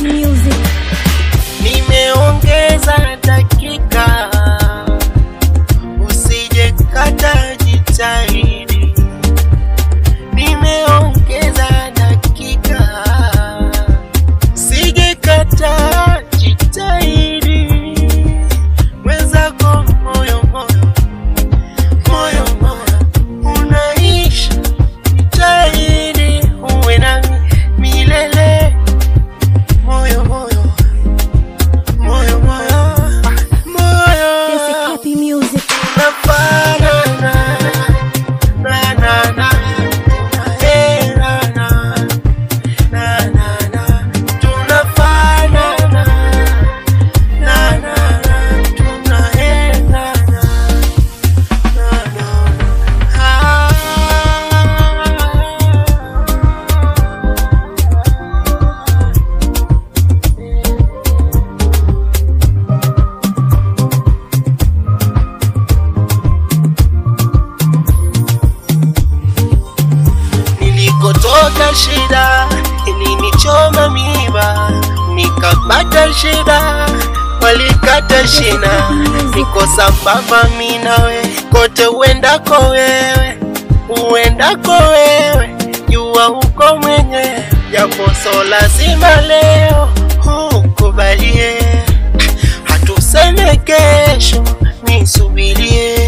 Music. Nimeongeza dakika, usije kata jitahidi. Nimeongeza dakika, usije kata jitahidi. Mwenzako moyo moyo, moyo moyo unaisha, jitahidi uwe nami milele. Moyo moyo, moyo moyo, moyo. This is happy music. Nilikotoka shida ilinichoma miba, nikapata shida walikata shina. Niko sambamba mimi nawe, kote uendako wewe, uendako wewe, jua uko mwenye. Japo so lazima leo ukubalie, hatuseme kesho nisubirie.